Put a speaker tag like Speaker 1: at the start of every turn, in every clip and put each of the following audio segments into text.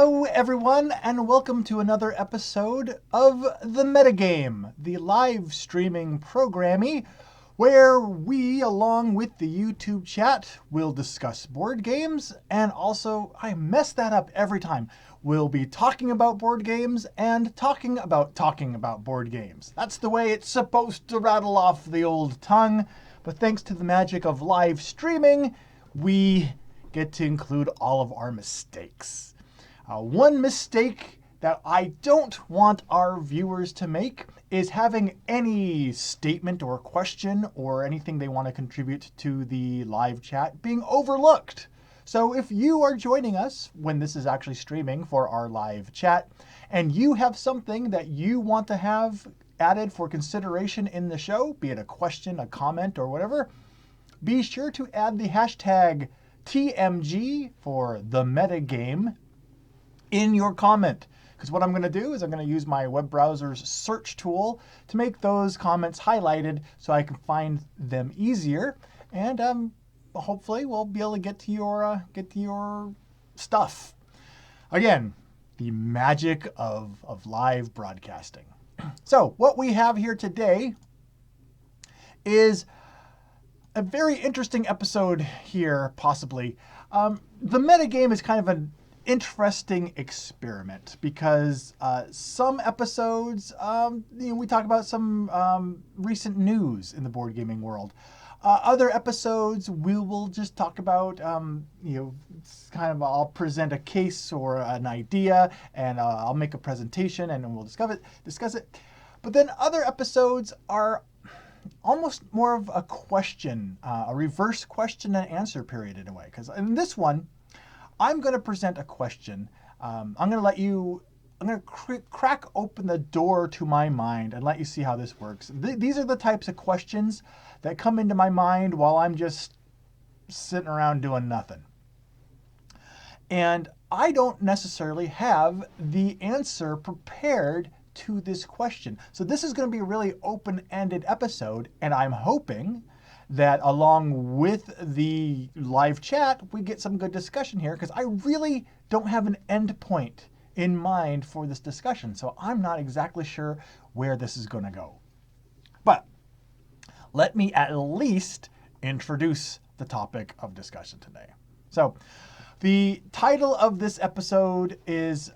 Speaker 1: Hello, everyone, and welcome to another episode of The Metagame, the live streaming programming where we, along with the YouTube chat, will discuss board games, and also, I mess that up every time, we'll be talking about board games and talking about board games. That's the way it's supposed to rattle off the old tongue, but thanks to the magic of live streaming, we get to include all of our mistakes. One mistake that I don't want our viewers to make is having any statement or question or anything they want to contribute to the live chat being overlooked. So if you are joining us when this is actually streaming for our live chat, and you have something that you want to have added for consideration in the show, be it a question, a comment, or whatever, be sure to add the hashtag TMG for the metagame in your comment. Because what I'm going to do is I'm going to use my web browser's search tool to make those comments highlighted so I can find them easier. And hopefully we'll be able to get to your stuff. Again, the magic of live broadcasting. So what we have here today is a very interesting episode here, possibly. The metagame is kind of an interesting experiment because some episodes, we talk about some recent news in the board gaming world. Other episodes, we will just talk about, I'll present a case or an idea, and I'll make a presentation, and we'll discuss it. But then other episodes are almost more of a question, a reverse question and answer period in a way. Because in this one, I'm going to present a question. I'm going to crack open the door to my mind and let you see how this works. These are the types of questions that come into my mind while I'm just sitting around doing nothing. And I don't necessarily have the answer prepared to this question. So this is going to be a really open-ended episode, and I'm hoping that along with the live chat, we get some good discussion here, because I really don't have an end point in mind for this discussion. So I'm not exactly sure where this is going to go. But let me at least introduce the topic of discussion today. So the title of this episode is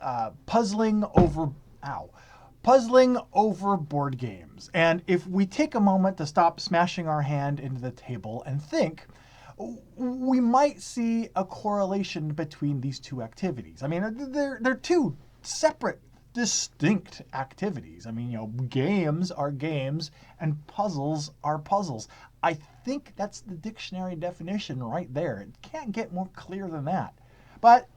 Speaker 1: Puzzling Over Board Games. And if we take a moment to stop smashing our hand into the table and think, we might see a correlation between these two activities. I mean, they're two separate, distinct activities. I mean, games are games and puzzles are puzzles. I think that's the dictionary definition right there. It can't get more clear than that. But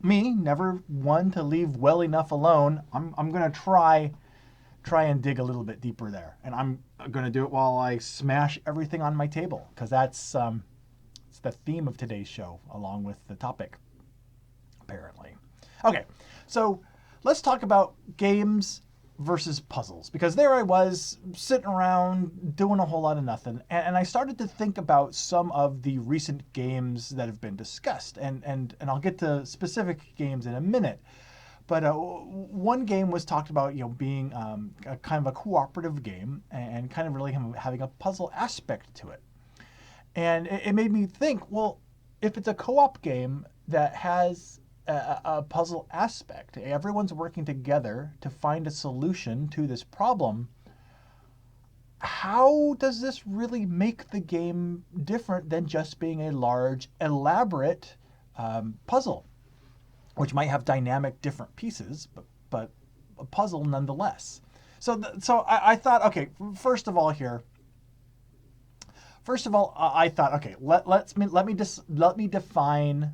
Speaker 1: me, never one to leave well enough alone, I'm going to try and dig a little bit deeper there. And I'm going to do it while I smash everything on my table, because that's it's the theme of today's show, along with the topic, apparently. Okay, so let's talk about games versus puzzles, because there I was sitting around doing a whole lot of nothing, and I started to think about some of the recent games that have been discussed, and I'll get to specific games in a minute. But one game was talked about, being a kind of a cooperative game and kind of really having a puzzle aspect to it. And it made me think, well, if it's a co-op game that has a puzzle aspect, everyone's working together to find a solution to this problem, how does this really make the game different than just being a large, elaborate puzzle, which might have dynamic different pieces, but a puzzle nonetheless? So I thought, okay, first of all, I thought, okay, let me define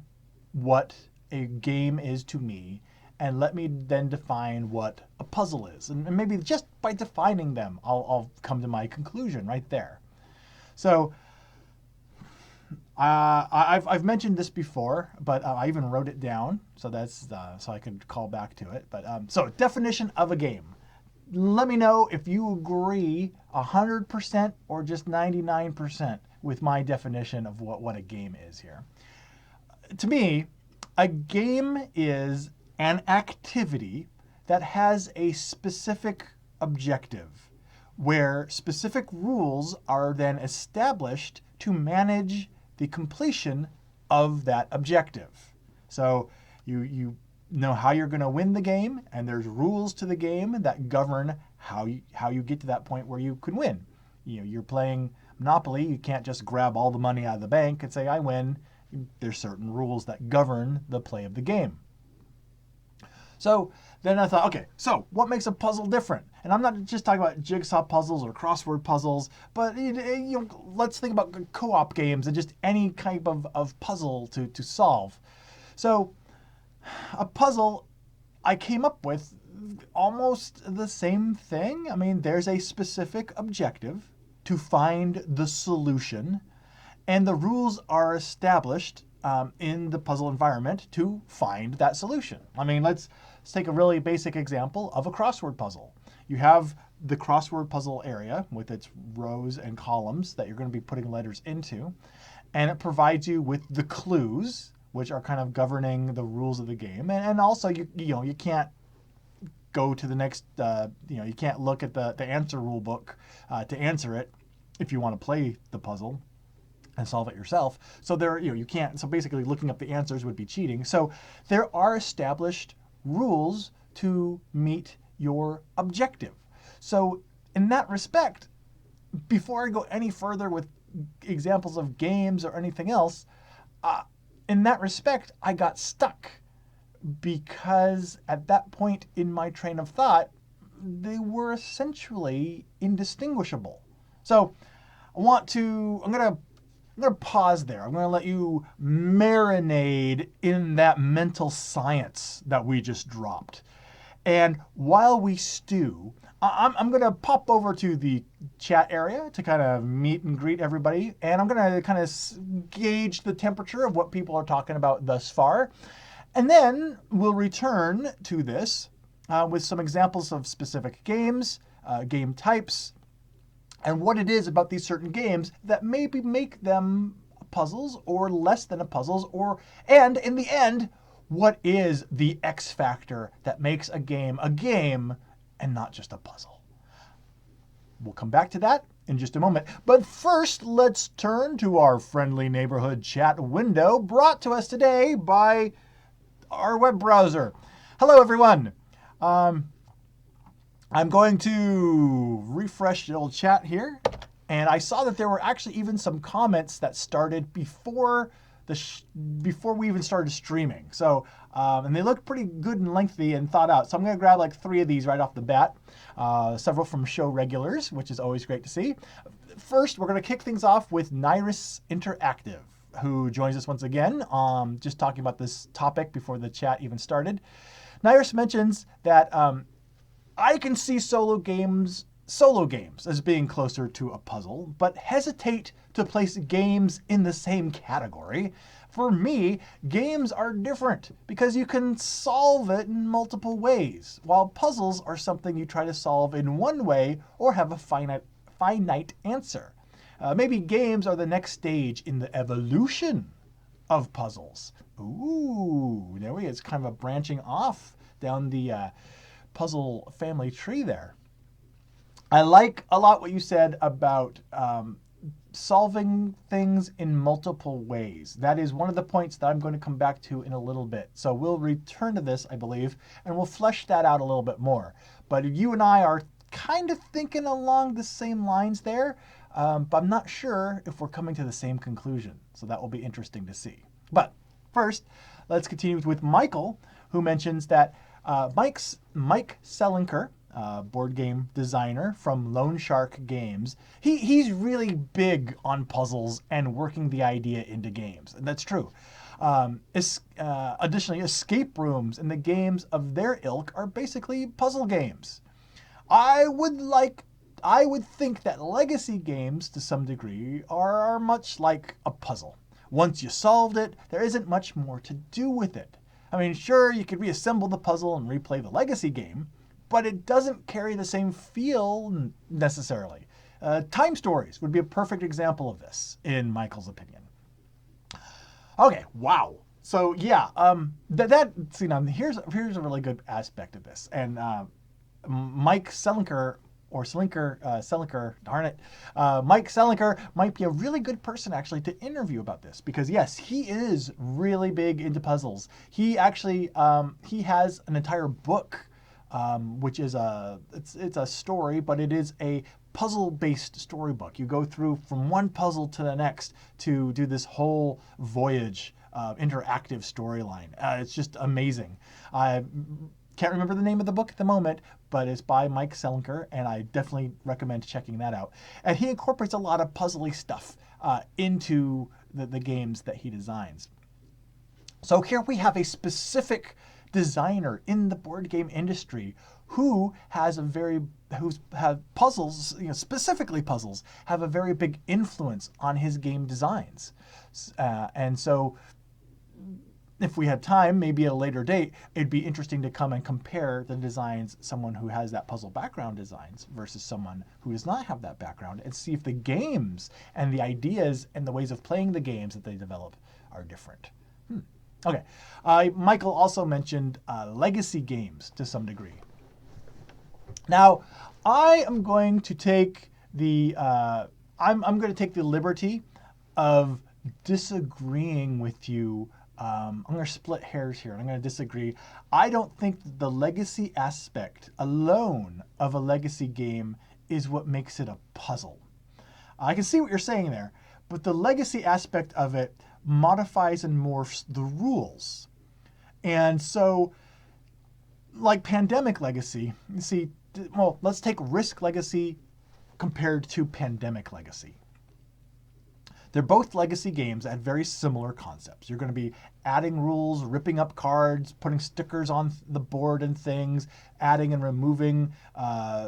Speaker 1: what a game is to me, and let me then define what a puzzle is. And maybe just by defining them, I'll come to my conclusion right there. So I've mentioned this before, but I even wrote it down, so that's so I could call back to it. But so definition of a game. Let me know if you agree 100% or just 99% with my definition of what a game is here. To me, a game is an activity that has a specific objective, where specific rules are then established to manage the completion of that objective. So you know how you're going to win the game, and there's rules to the game that govern how you get to that point where you can win. You're playing Monopoly, you can't just grab all the money out of the bank and say, I win. There's certain rules that govern the play of the game. So then I thought, okay, so what makes a puzzle different? And I'm not just talking about jigsaw puzzles or crossword puzzles, but let's think about co-op games and just any type of puzzle to solve. So a puzzle, I came up with almost the same thing. I mean, there's a specific objective to find the solution, and the rules are established in the puzzle environment to find that solution. I mean, let's take a really basic example of a crossword puzzle. You have the crossword puzzle area with its rows and columns that you're going to be putting letters into, and it provides you with the clues, which are kind of governing the rules of the game. And also, you can't go to the next, you can't look at the answer rule book to answer it if you want to play the puzzle and solve it yourself. So you can't, so basically looking up the answers would be cheating. So there are established rules to meet your objective. So in that respect, before I go any further with examples of games or anything else, in that respect, I got stuck because at that point in my train of thought, they were essentially indistinguishable. So I'm gonna pause there. I'm gonna let you marinate in that mental science that we just dropped. And while we stew, I'm going to pop over to the chat area to kind of meet and greet everybody. And I'm going to kind of gauge the temperature of what people are talking about thus far. And then we'll return to this with some examples of specific games, game types, and what it is about these certain games that maybe make them puzzles or less than a puzzles, and in the end, what is the X factor that makes a game and not just a puzzle? We'll come back to that in just a moment. But first, let's turn to our friendly neighborhood chat window brought to us today by our web browser. Hello, everyone. I'm going to refresh the old chat here. And I saw that there were actually even some comments that started before we even started streaming. So, and they looked pretty good and lengthy and thought out. So I'm going to grab like 3 of these right off the bat. Several from show regulars, which is always great to see. First, we're going to kick things off with Nyrus Interactive, who joins us once again, just talking about this topic before the chat even started. Nyrus mentions that I can see solo games as being closer to a puzzle, but hesitate to place games in the same category. For me, games are different because you can solve it in multiple ways, while puzzles are something you try to solve in one way or have a finite answer. Maybe games are the next stage in the evolution of puzzles. Ooh, there we go. It's kind of a branching off down the puzzle family tree there. I like a lot what you said about solving things in multiple ways. That is one of the points that I'm going to come back to in a little bit. So we'll return to this, I believe, and we'll flesh that out a little bit more. But you and I are kind of thinking along the same lines there, but I'm not sure if we're coming to the same conclusion. So that will be interesting to see. But first, let's continue with Michael, who mentions that Mike Selinker, board game designer from Lone Shark Games, he's really big on puzzles and working the idea into games. And that's true. Additionally, escape rooms and the games of their ilk are basically puzzle games. I would think that legacy games, to some degree, are much like a puzzle. Once you solved it, there isn't much more to do with it. I mean, sure, you could reassemble the puzzle and replay the legacy game, but it doesn't carry the same feel necessarily. Time Stories would be a perfect example of this, in Michael's opinion. Okay, wow. So yeah, that see now here's a really good aspect of this, and Mike Selinker or Selinker, darn it, Mike Selinker might be a really good person actually to interview about this because yes, he is really big into puzzles. He actually he has an entire book, which is it's a story, but it is a puzzle-based storybook. You go through from one puzzle to the next to do this whole voyage interactive storyline. It's just amazing. I can't remember the name of the book at the moment, but it's by Mike Selinker, and I definitely recommend checking that out. And he incorporates a lot of puzzly stuff into the games that he designs. So here we have a specific designer in the board game industry who has who's have puzzles, specifically puzzles, have a very big influence on his game designs. And so if we had time, maybe at a later date, it'd be interesting to come and compare the designs someone who has that puzzle background designs versus someone who does not have that background and see if the games and the ideas and the ways of playing the games that they develop are different. Okay. Michael also mentioned legacy games to some degree. Now, I am going to take the I'm going to take the liberty of disagreeing with you. I'm going to split hairs here. I'm going to disagree. I don't think the legacy aspect alone of a legacy game is what makes it a puzzle. I can see what you're saying there, but the legacy aspect of it modifies and morphs the rules. And so, like Pandemic Legacy, you see, well, let's take Risk Legacy compared to Pandemic Legacy. They're both legacy games that have very similar concepts. You're going to be adding rules, ripping up cards, putting stickers on the board and things, adding and removing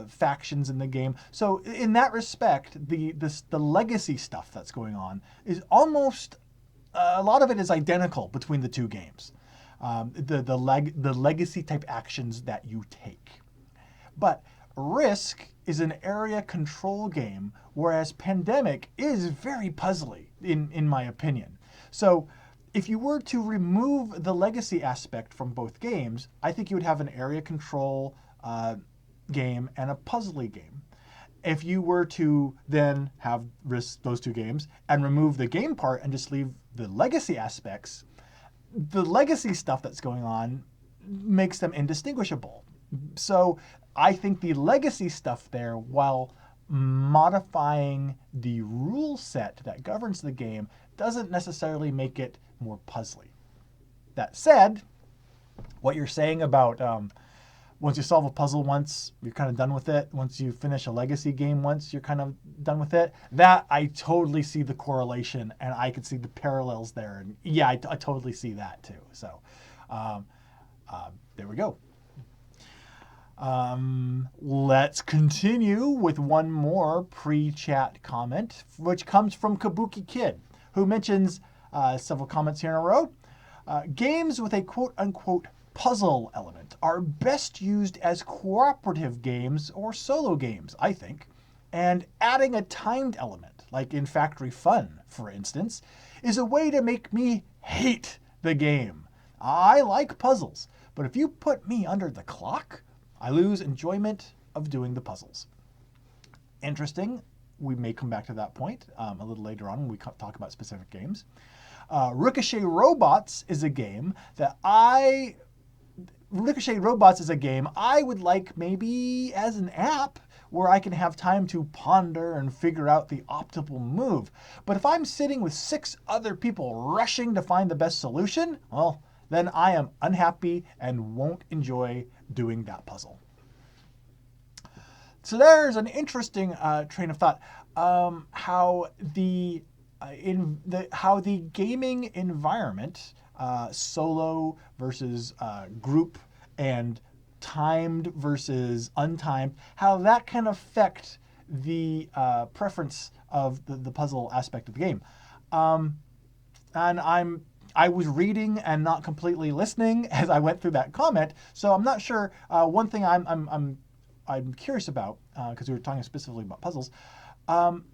Speaker 1: factions in the game. So in that respect, the legacy stuff that's going on is almost, a lot of it is identical between the two games. The legacy type actions that you take. But Risk is an area control game, whereas Pandemic is very puzzly, in my opinion. So if you were to remove the legacy aspect from both games, I think you would have an area control game and a puzzly game. If you were to then have Risk, those two games, and remove the game part and just leave the legacy aspects, the legacy stuff that's going on makes them indistinguishable. So I think the legacy stuff there, while modifying the rule set that governs the game, doesn't necessarily make it more puzzly. That said, what you're saying about once you solve a puzzle once, you're kind of done with it. Once you finish a legacy game once, you're kind of done with it. That, I totally see the correlation, and I can see the parallels there. And yeah, I totally see that too. So there we go. Let's continue with one more pre-chat comment, which comes from Kabuki Kid, who mentions several comments here in a row. Games with a quote-unquote puzzle element are best used as cooperative games or solo games, I think. And adding a timed element, like in Factory Fun, for instance, is a way to make me hate the game. I like puzzles, but if you put me under the clock, I lose enjoyment of doing the puzzles. Interesting. We may come back to that point a little later on when we talk about specific games. Ricochet Robots is a game I would like maybe as an app where I can have time to ponder and figure out the optimal move. But if I'm sitting with 6 other people rushing to find the best solution, well, then I am unhappy and won't enjoy doing that puzzle. So there's an interesting train of thought. How the gaming environment, solo versus group and timed versus untimed, how that can affect the preference of the puzzle aspect of the game. And I was reading and not completely listening as I went through that comment, so I'm not sure. One thing I'm curious about, because we were talking specifically about puzzles,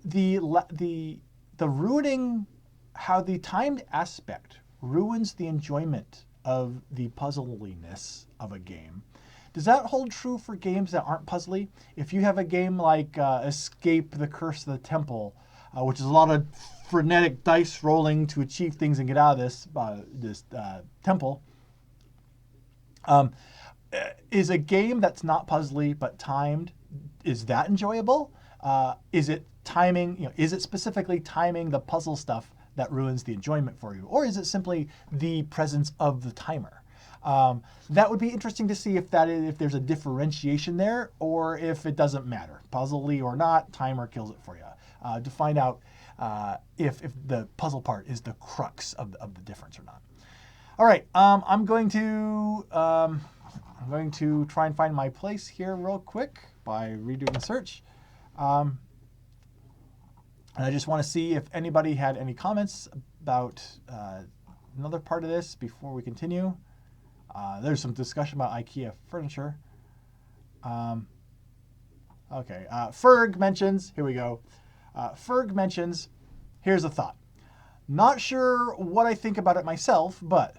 Speaker 1: the ruining, how the timed aspect ruins the enjoyment of the puzzliness of a game. Does that hold true for games that aren't puzzly? If you have a game like Escape the Curse of the Temple, which is a lot of frenetic dice rolling to achieve things and get out of this temple, is a game that's not puzzly but timed, is that enjoyable? Is it timing, is it specifically timing the puzzle stuff that ruins the enjoyment for you? Or is it simply the presence of the timer? That would be interesting to see if there's a differentiation there, or if it doesn't matter. Puzzly or not, timer kills it for you. To find out if the puzzle part is the crux of the difference or not. All right, I'm going to try and find my place here real quick by redoing the search. And I just want to see if anybody had any comments about another part of this before we continue. There's some discussion about IKEA furniture. Okay, Ferg mentions, here we go. Ferg mentions, here's a thought. Not sure what I think about it myself, but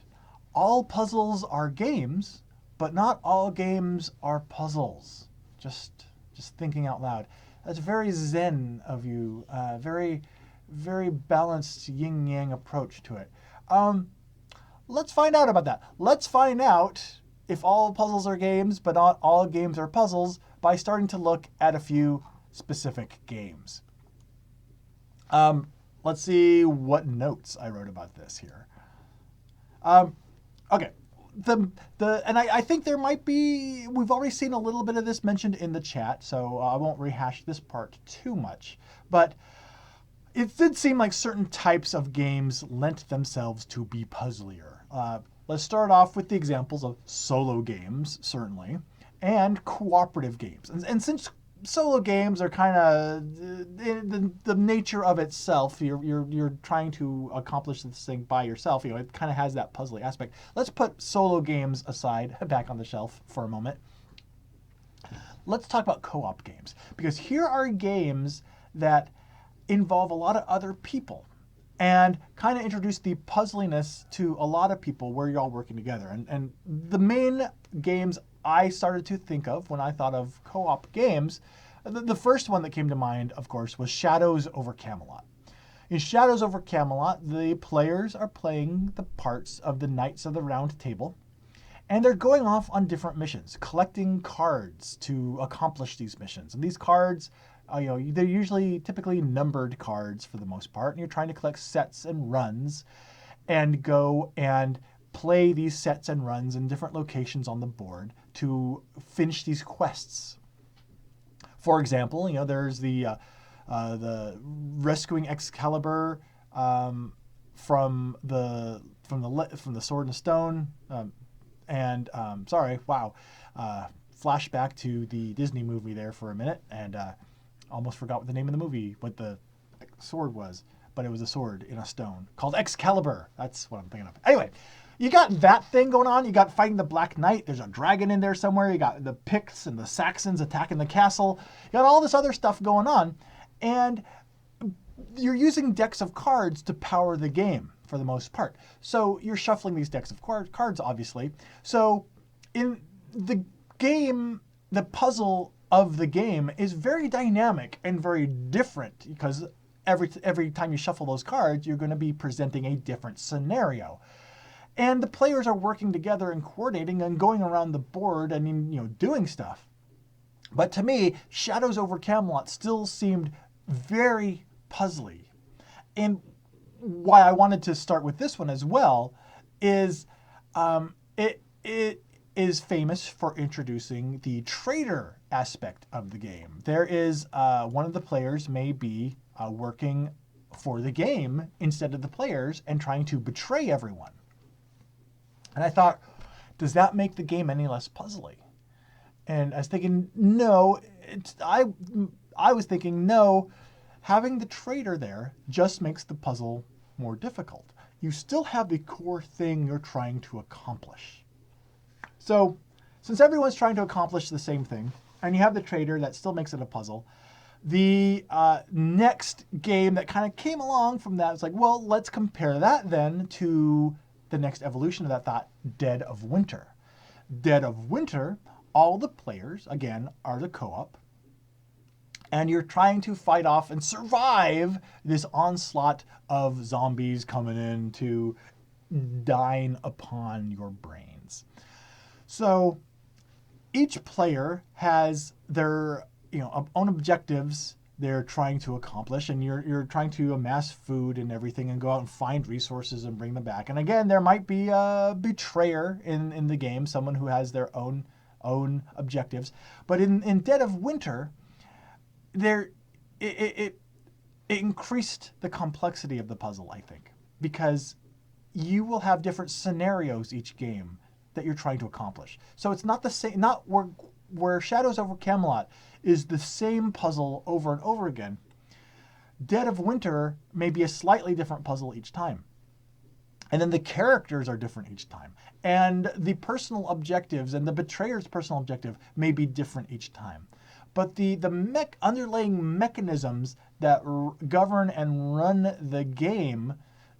Speaker 1: all puzzles are games, but not all games are puzzles. Just thinking out loud. That's very zen of you. Very, very balanced yin-yang approach to it. Let's find out about that. Let's find out if all puzzles are games, but not all games are puzzles, by starting to look at a few specific games. Let's see what notes I wrote about this here. Okay. I think there might be, we've already seen a little bit of this mentioned in the chat, so I won't rehash this part too much. But it did seem like certain types of games lent themselves to be puzzlier. Let's start off with the examples of solo games, certainly, and cooperative games. And since solo games are kind of the nature of itself, you're trying to accomplish this thing by yourself, it kind of has that puzzly aspect. Let's put solo games aside, back on the shelf for a moment. Let's talk about co-op games, because here are games that involve a lot of other people and kind of introduce the puzzliness to a lot of people where you're all working together. And the main games I started to think of when I thought of co-op games, the first one that came to mind, of course, was Shadows over Camelot. In Shadows over Camelot, the players are playing the parts of the Knights of the Round Table, and they're going off on different missions, collecting cards to accomplish these missions. And these cards, they're usually typically numbered cards for the most part, and you're trying to collect sets and runs and go and play these sets and runs in different locations on the board to finish these quests. For example, there's the rescuing Excalibur from the Sword and Stone, flashback to the Disney movie there for a minute, and almost forgot what the name of the movie, what the sword was, but it was a sword in a stone called Excalibur. That's what I'm thinking of. Anyway, you got that thing going on. You got fighting the Black Knight. There's a dragon in there somewhere. You got the Picts and the Saxons attacking the castle. You got all this other stuff going on. And you're using decks of cards to power the game for the most part. So you're shuffling these decks of cards, obviously. So in the game, the puzzle of the game is very dynamic and very different, because every time you shuffle those cards, you're going to be presenting a different scenario. And the players are working together and coordinating and going around the board and doing stuff. But to me, Shadows over Camelot still seemed very puzzly. And why I wanted to start with this one as well is it is famous for introducing the traitor aspect of the game. There is one of the players may be working for the game instead of the players and trying to betray everyone. And I thought, does that make the game any less puzzly? And I was thinking, no. I was thinking, no. Having the traitor there just makes the puzzle more difficult. You still have the core thing you're trying to accomplish. So, since everyone's trying to accomplish the same thing, and you have the traitor, that still makes it a puzzle. The next game that kind of came along from that was like, well, let's compare that then to the next evolution of that thought, Dead of Winter. Dead of Winter, all the players, again, are the co-op, and you're trying to fight off and survive this onslaught of zombies coming in to dine upon your brains. So each player has their own objectives they're trying to accomplish, and you're trying to amass food and everything and go out and find resources and bring them back. And again, there might be a betrayer in the game, someone who has their own objectives. But in Dead of Winter, it increased the complexity of the puzzle, I think, because you will have different scenarios each game that you're trying to accomplish. So it's not the same, not where Shadows over Camelot is the same puzzle over and over again. Dead of Winter may be a slightly different puzzle each time. And then the characters are different each time. And the personal objectives and the betrayer's personal objective may be different each time. But the underlying mechanisms that govern and run the game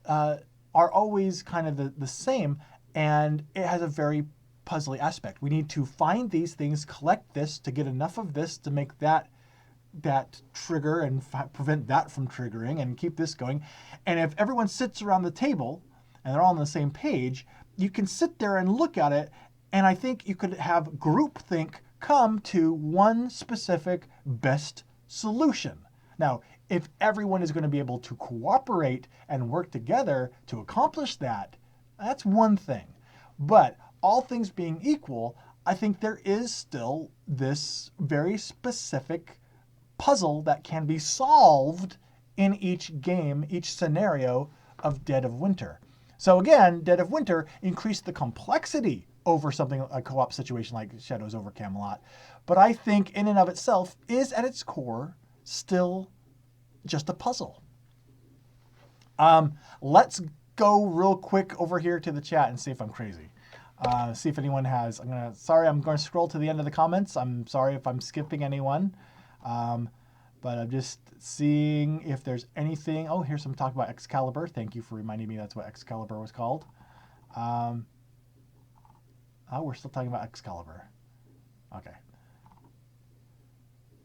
Speaker 1: are always kind of the same, and it has a very puzzly aspect. We need to find these things, collect this to get enough of this to make that trigger and prevent that from triggering and keep this going. And if everyone sits around the table and they're all on the same page, you can sit there and look at it, and I think you could have groupthink come to one specific best solution. Now, if everyone is going to be able to cooperate and work together to accomplish that, that's one thing. But all things being equal, I think there is still this very specific puzzle that can be solved in each game, each scenario of Dead of Winter. So again, Dead of Winter increased the complexity over something, a co-op situation like Shadows over Camelot. But I think in and of itself is at its core still just a puzzle. Let's go real quick over here to the chat and see if I'm crazy. See if anyone has. I'm going to scroll to the end of the comments. I'm sorry if I'm skipping anyone. But I'm just seeing if there's anything. Oh, here's some talk about Excalibur. Thank you for reminding me that's what Excalibur was called. Oh, we're still talking about Excalibur. Okay.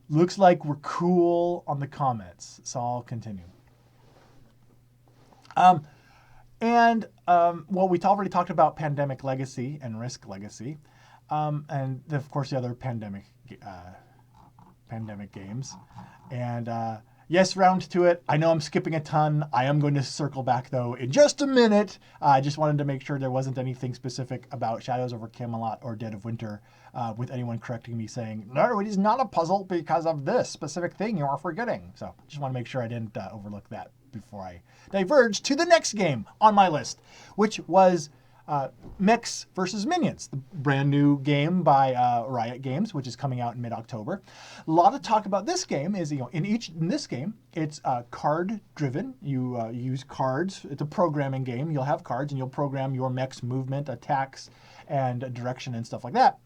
Speaker 1: Looks like we're cool on the comments, so I'll continue. Well, we already talked about Pandemic Legacy and Risk Legacy, and of course the other pandemic games. And yes, round to it. I know I'm skipping a ton. I am going to circle back though in just a minute. I just wanted to make sure there wasn't anything specific about Shadows over Camelot or Dead of Winter with anyone correcting me saying, no, it is not a puzzle because of this specific thing you are forgetting. So just want to make sure I didn't overlook that before I diverge to the next game on my list, which was Mechs versus Minions, the brand new game by Riot Games, which is coming out in mid-October. A lot of talk about this game is, in this game, it's card driven. You use cards. It's a programming game. You'll have cards and you'll program your mech's movement, attacks, and direction and stuff like that.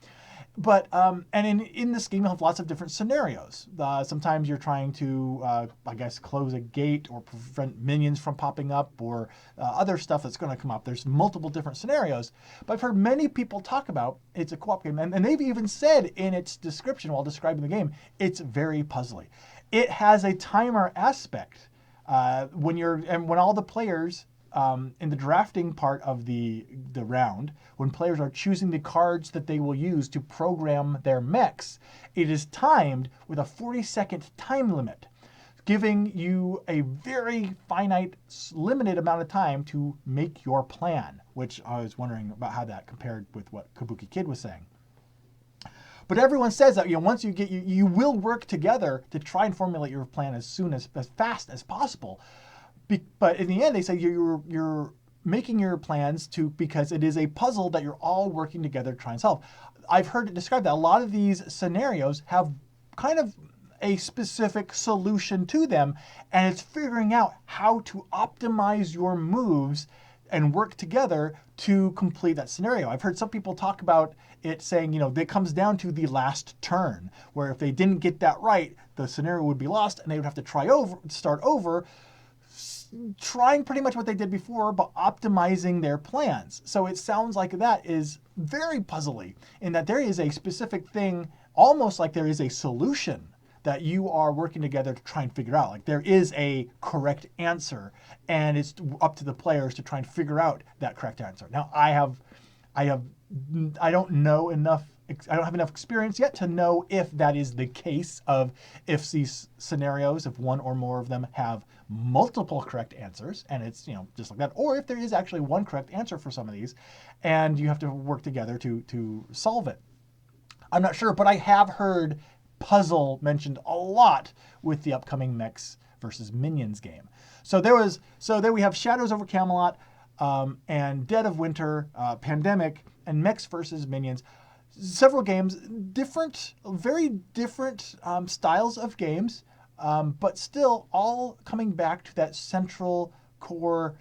Speaker 1: But, and in this game, you'll have lots of different scenarios. Sometimes you're trying to, I guess, close a gate or prevent minions from popping up or other stuff that's going to come up. There's multiple different scenarios. But I've heard many people talk about it's a co-op game. And they've even said in its description while describing the game, it's very puzzly. It has a timer aspect. When all the players... in the drafting part of the round, when players are choosing the cards that they will use to program their mechs, it is timed with a 40-second time limit, giving you a very finite, limited amount of time to make your plan, which I was wondering about how that compared with what Kabuki Kid was saying. But everyone says that once you will work together to try and formulate your plan as fast as possible. But in the end, they say you're making your plans because it is a puzzle that you're all working together to try and solve. I've heard it described that a lot of these scenarios have kind of a specific solution to them, and it's figuring out how to optimize your moves and work together to complete that scenario. I've heard some people talk about it saying, it comes down to the last turn, where if they didn't get that right, the scenario would be lost and they would have to start over, trying pretty much what they did before, but optimizing their plans. So it sounds like that is very puzzly in that there is a specific thing, almost like there is a solution that you are working together to try and figure out. Like there is a correct answer, and it's up to the players to try and figure out that correct answer. Now, I don't know enough. I don't have enough experience yet to know if that is the case of if these scenarios, if one or more of them have multiple correct answers, and it's, just like that, or if there is actually one correct answer for some of these, and you have to work together to solve it. I'm not sure, but I have heard puzzle mentioned a lot with the upcoming Mechs versus Minions game. So there we have Shadows over Camelot, and Dead of Winter, Pandemic, and Mechs versus Minions. Several games, very different styles of games, but still all coming back to that central core.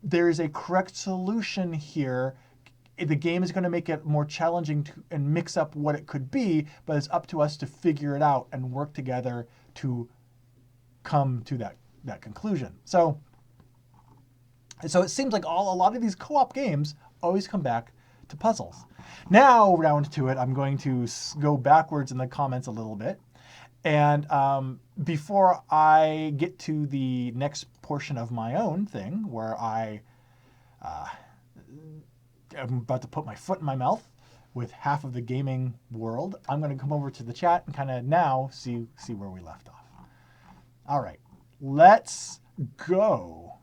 Speaker 1: There is a correct solution here. The game is going to make it more challenging and mix up what it could be, but it's up to us to figure it out and work together to come to that conclusion. So it seems like a lot of these co-op games always come back to puzzles. Now, round to it, I'm going to go backwards in the comments a little bit. And before I get to the next portion of my own thing, where I'm about to put my foot in my mouth with half of the gaming world, I'm going to come over to the chat and kind of now see where we left off. All right, let's go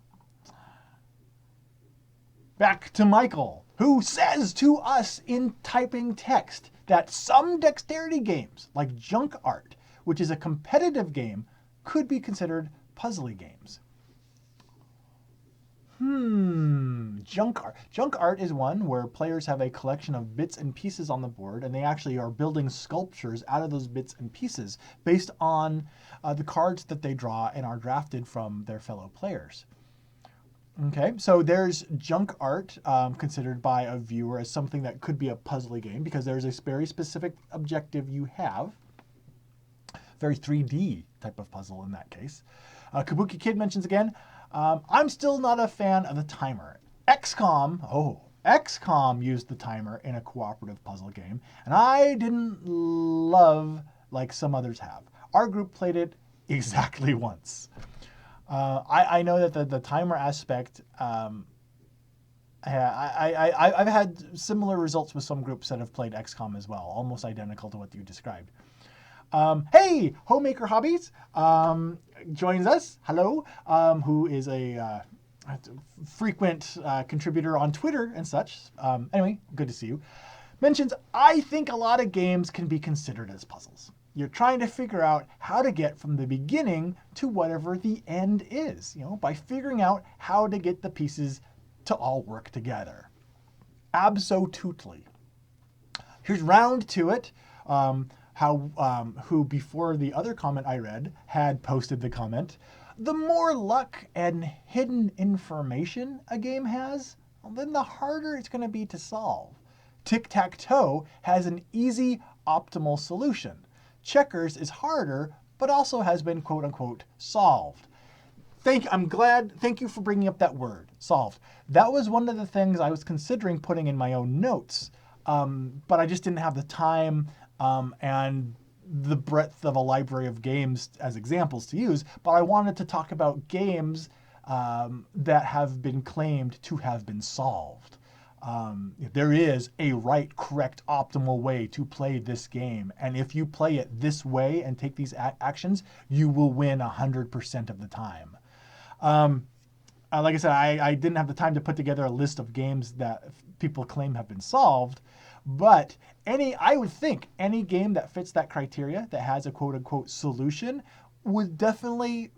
Speaker 1: back to Michael, who says to us in typing text that some dexterity games, like Junk Art, which is a competitive game, could be considered puzzly games. Junk Art. Junk Art is one where players have a collection of bits and pieces on the board, and they actually are building sculptures out of those bits and pieces based on the cards that they draw and are drafted from their fellow players. Okay, so there's Junk Art, considered by a viewer as something that could be a puzzly game because there's a very specific objective you have. Very 3D type of puzzle in that case. Kabuki Kid mentions again, I'm still not a fan of the timer. XCOM used the timer in a cooperative puzzle game, and I didn't love like some others have. Our group played it exactly once. I know that the timer aspect, I've had similar results with some groups that have played XCOM as well, almost identical to what you described. Hey, Homemaker Hobbies joins us, hello, who is a frequent contributor on Twitter and such. Anyway, good to see you. Mentions, I think a lot of games can be considered as puzzles. You're trying to figure out how to get from the beginning to whatever the end is, by figuring out how to get the pieces to all work together. Absolutely. Here's round to it. Who before the other comment I read had posted the comment, the more luck and hidden information a game has, then the harder it's going to be to solve. Tic-tac-toe has an easy, optimal solution. Checkers is harder, but also has been quote-unquote solved. Thank you for bringing up that word, solved. That was one of the things I was considering putting in my own notes, but I just didn't have the time and the breadth of a library of games as examples to use, but I wanted to talk about games that have been claimed to have been solved. There is a right, correct, optimal way to play this game, and if you play it this way and take these actions, you will win 100% of the time. Like I said, I didn't have the time to put together a list of games that people claim have been solved, but I would think any game that fits that criteria, that has a quote-unquote solution, would definitely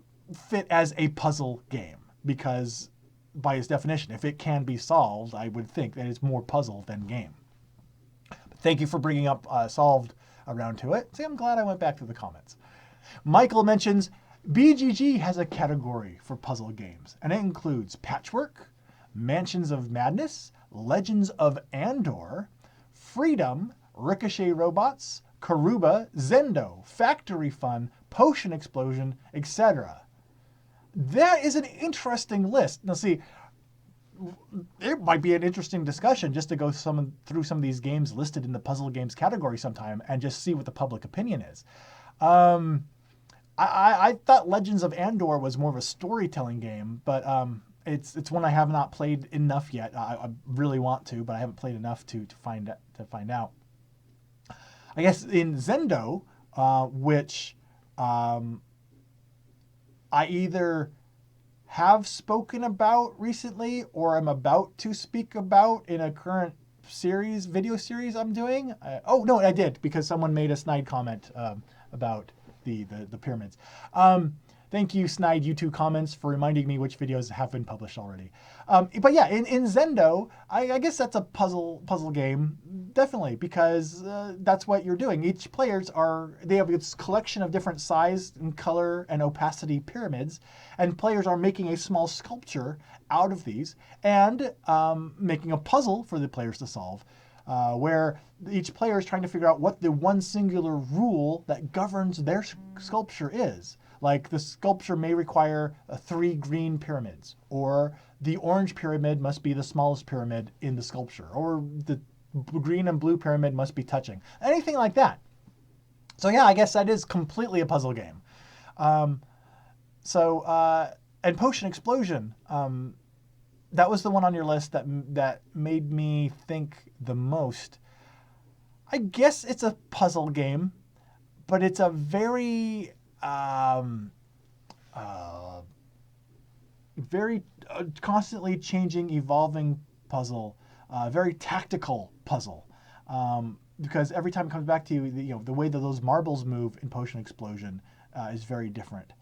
Speaker 1: fit as a puzzle game, because by its definition, if it can be solved, I would think that it's more puzzle than game. But thank you for bringing up solved around to it. See, I'm glad I went back to the comments. Michael mentions BGG has a category for puzzle games, and it includes Patchwork, Mansions of Madness, Legends of Andor, Freedom, Ricochet Robots, Karuba, Zendo, Factory Fun, Potion Explosion, etc. that is an interesting list. Now, see, it might be an interesting discussion just to go through some of these games listed in the puzzle games category sometime and just see what the public opinion is. I thought Legends of Andor was more of a storytelling game, but it's one I have not played enough yet. I really want to, but I haven't played enough to find out. I guess in Zendo, which I either have spoken about recently or I'm about to speak about in a current video series I'm doing. Oh no, I did, because someone made a snide comment about the pyramids. Thank you, Snide YouTube comments, for reminding me which videos have been published already. But yeah, in Zendo, I guess that's a puzzle game, definitely, because that's what you're doing. Each they have this collection of different size and color and opacity pyramids, and players are making a small sculpture out of these and making a puzzle for the players to solve. Where each player is trying to figure out what the one singular rule that governs their sculpture is. Like the sculpture may require 3 green pyramids, or the orange pyramid must be the smallest pyramid in the sculpture, or the green and blue pyramid must be touching. Anything like that. So yeah, I guess that is completely a puzzle game. And Potion Explosion, that was the one on your list that made me think the most. I guess it's a puzzle game, but it's a very constantly changing, evolving puzzle, very tactical puzzle. Because every time it comes back to you, the way that those marbles move in Potion Explosion is very different.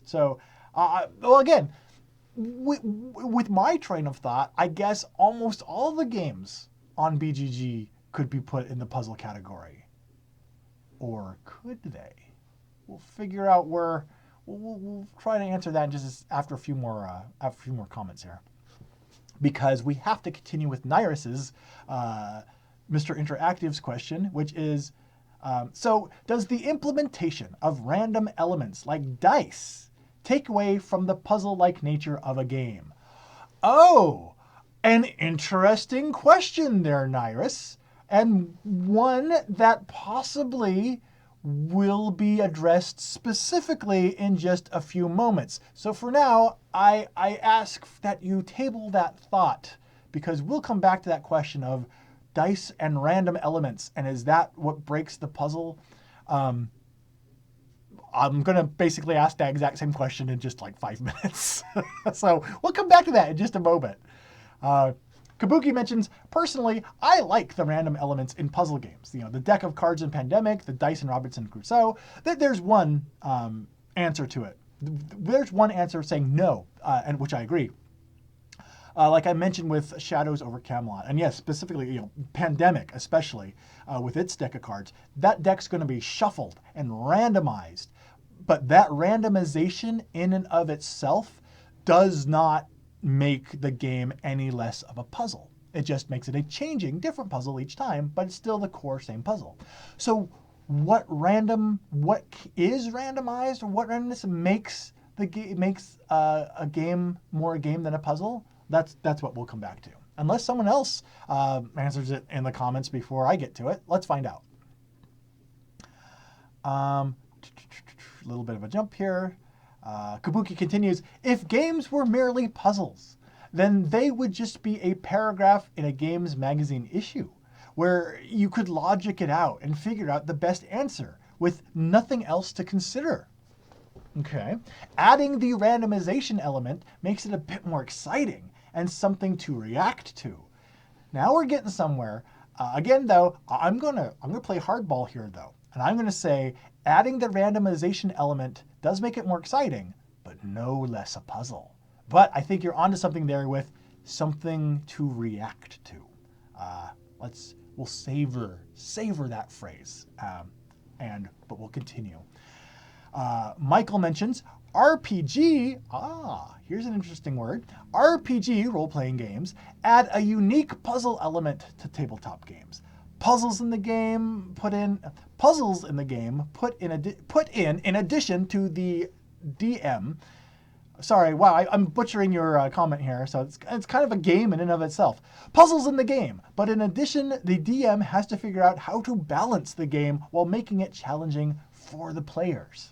Speaker 1: So, well, again, with my train of thought, I guess almost all the games on BGG could be put in the puzzle category. Or could they? We'll figure out where. We'll try to answer that just after a few more comments here, because we have to continue with Nyrus's Mr. Interactive's question, which is, so does the implementation of random elements like dice take away from the puzzle-like nature of a game? Oh, an interesting question there, Nyrus. And one that possibly will be addressed specifically in just a few moments. So for now, I ask that you table that thought, because we'll come back to that question of dice and random elements, and is that what breaks the puzzle? I'm going to basically ask that exact same question in just like 5 minutes. So we'll come back to that in just a moment. Kabuki mentions, personally, I like the random elements in puzzle games. The deck of cards in Pandemic, the dice in Robinson Crusoe. There's one answer to it. There's one answer saying no, and which I agree. Like I mentioned with Shadows over Camelot. And yes, specifically, Pandemic, especially, with its deck of cards. That deck's going to be shuffled and randomized. But that randomization in and of itself does not make the game any less of a puzzle. It just makes it a changing, different puzzle each time, but it's still the core same puzzle. So what is randomized, or what randomness makes a game more a game than a puzzle? That's what we'll come back to. Unless someone else answers it in the comments before I get to it. Let's find out. A little bit of a jump here. Kabuki continues, if games were merely puzzles, then they would just be a paragraph in a games magazine issue, where you could logic it out and figure out the best answer with nothing else to consider. Okay. Adding the randomization element makes it a bit more exciting and something to react to. Now we're getting somewhere. Again, though, I'm gonna play hardball here, though, and I'm gonna say adding the randomization element does make it more exciting, but no less a puzzle. But I think you're onto something there with something to react to. We'll savor that phrase, but we'll continue. Michael mentions RPG. Here's an interesting word. RPG, role-playing games, add a unique puzzle element to tabletop games. Puzzles in the game put in in addition to the DM. Sorry, wow, I'm butchering your comment here. So it's kind of a game in and of itself. Puzzles in the game, but in addition, the DM has to figure out how to balance the game while making it challenging for the players.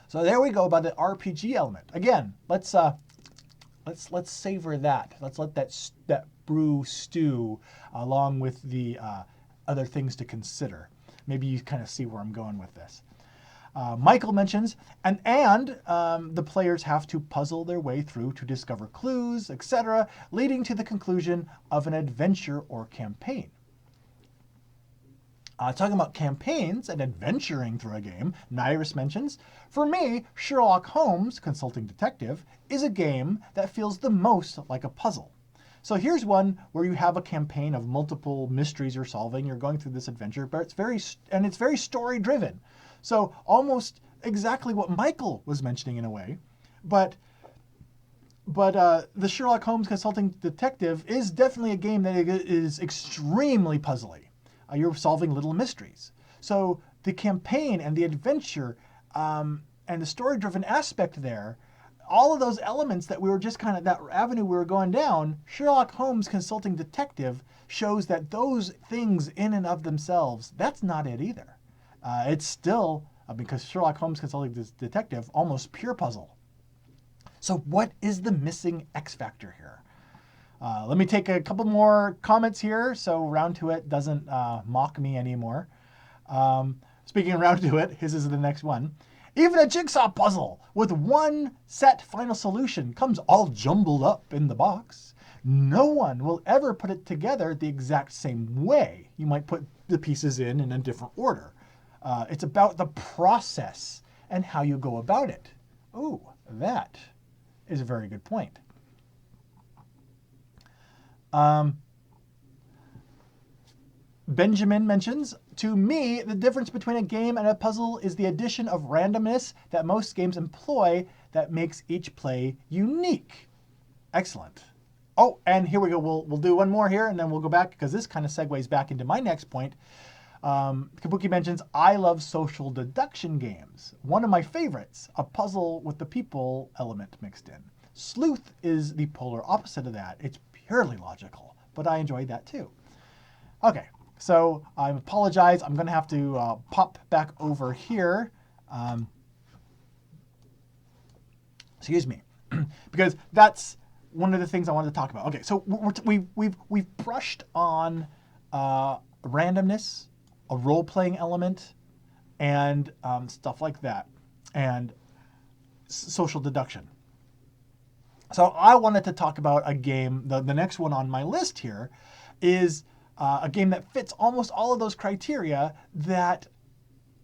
Speaker 1: So there we go about the RPG element. Again, let's savor that. Let's let that brew stew along with the other things to consider. Maybe you kind of see where I'm going with this. Michael mentions, and the players have to puzzle their way through to discover clues, etc., leading to the conclusion of an adventure or campaign. Talking about campaigns and adventuring through a game, Nyrus mentions, for me, Sherlock Holmes, Consulting Detective, is a game that feels the most like a puzzle. So here's one where you have a campaign of multiple mysteries you're solving. You're going through this adventure, but it's very story driven. So almost exactly what Michael was mentioning in a way, but the Sherlock Holmes Consulting Detective is definitely a game that is extremely puzzly. You're solving little mysteries. So the campaign and the adventure and the story-driven aspect there, all of those elements that we were just kind of, that avenue we were going down, Sherlock Holmes Consulting Detective shows that those things in and of themselves, that's not it either. It's still, because Sherlock Holmes Consulting Detective, almost pure puzzle. So what is the missing X factor here? Let me take a couple more comments here so Round to It doesn't mock me anymore. Speaking of Round to It, his is the next one. Even a jigsaw puzzle with one set final solution comes all jumbled up in the box. No one will ever put it together the exact same way. You might put the pieces in a different order. It's about the process and how you go about it. Oh, that is a very good point. Benjamin mentions, to me, the difference between a game and a puzzle is the addition of randomness that most games employ that makes each play unique. Excellent. Oh, and here we go. We'll do one more here, and then we'll go back, because this kind of segues back into my next point. Kabuki mentions, I love social deduction games. One of my favorites, a puzzle with the people element mixed in. Sleuth is the polar opposite of that. It's purely logical, but I enjoyed that too. Okay, so I apologize. I'm going to have to pop back over here. Excuse me, because that's one of the things I wanted to talk about. Okay, so we've brushed on randomness, a role-playing element, and stuff like that, and social deduction. So I wanted to talk about a game, the next one on my list here is a game that fits almost all of those criteria that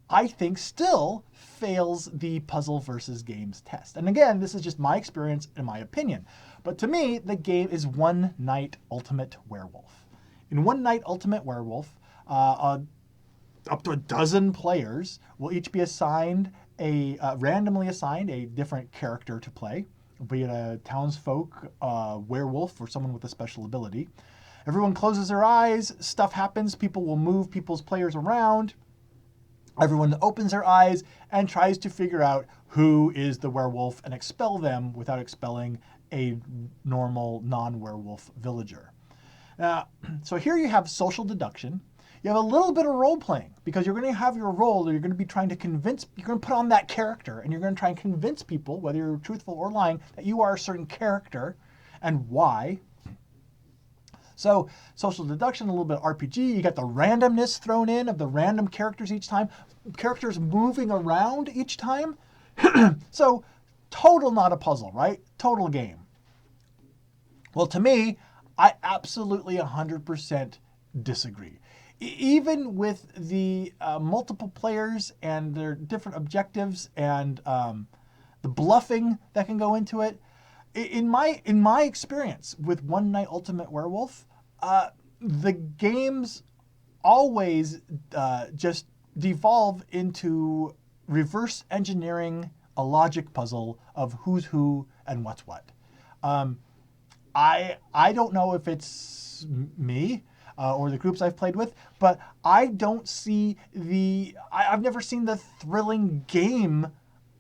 Speaker 1: I think still fails the puzzle versus games test. And again, this is just my experience and my opinion. But to me, the game is One Night Ultimate Werewolf. In One Night Ultimate Werewolf, up to a dozen players will each be assigned randomly assigned a different character to play, be it a townsfolk, werewolf, or someone with a special ability. Everyone closes their eyes, stuff happens, people will move people's players around. Everyone opens their eyes and tries to figure out who is the werewolf and expel them without expelling a normal non-werewolf villager. So here you have social deduction. You have a little bit of role playing because you're going to have your role, or you're going to be trying to convince, you're going to put on that character and you're going to try and convince people, whether you're truthful or lying, that you are a certain character and why. So social deduction, a little bit of RPG. You got the randomness thrown in of the random characters each time, characters moving around each time. So total not a puzzle, right? Total game. Well, to me, I absolutely 100% disagree. Even with the multiple players and their different objectives and the bluffing that can go into it, in my experience with One Night Ultimate Werewolf, the games always just devolve into reverse engineering a logic puzzle of who's who and what's what. I don't know if it's me or the groups I've played with, but I don't see I've never seen the thrilling game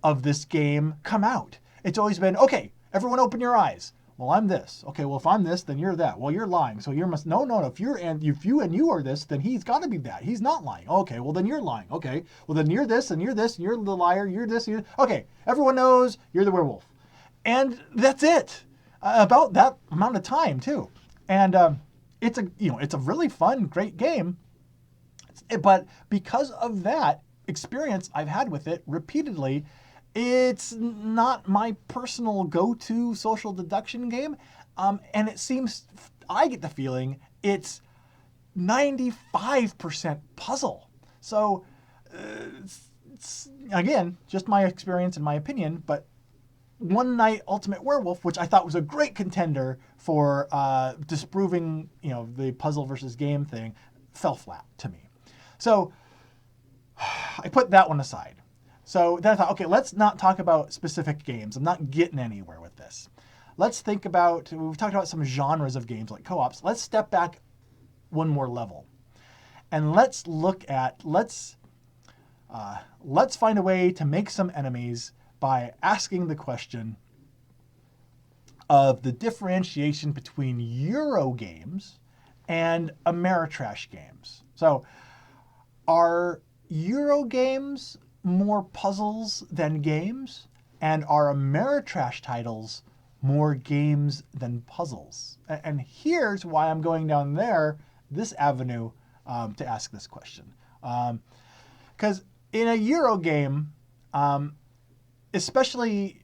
Speaker 1: of this game come out. It's always been, okay, everyone open your eyes. Well, I'm this. Okay, well, if I'm this, then you're that. Well, you're lying. So you must, no. If you are this, then he's got to be that. He's not lying. Okay, well, then you're lying. Okay, well, then you're this, and you're this, and you're the liar. You're this, okay, everyone knows you're the werewolf. And that's it. About that amount of time, too. And it's a really fun, great game. But because of that experience I've had with it repeatedly, it's not my personal go-to social deduction game. And it seems, I get the feeling, it's 95% puzzle. So, it's, again, just my experience and my opinion, but One Night Ultimate Werewolf, which I thought was a great contender for disproving, the puzzle versus game thing, fell flat to me. So I put that one aside. So then I thought, okay, let's not talk about specific games. I'm not getting anywhere with this. Let's think about, we've talked about some genres of games like co-ops. Let's step back one more level. And let's look at, let's find a way to make some enemies by asking the question of the differentiation between Euro games and Ameritrash games. So, are Euro games more puzzles than games? And are Ameritrash titles more games than puzzles? And here's why I'm going down this avenue to ask this question. Because in a Euro game, especially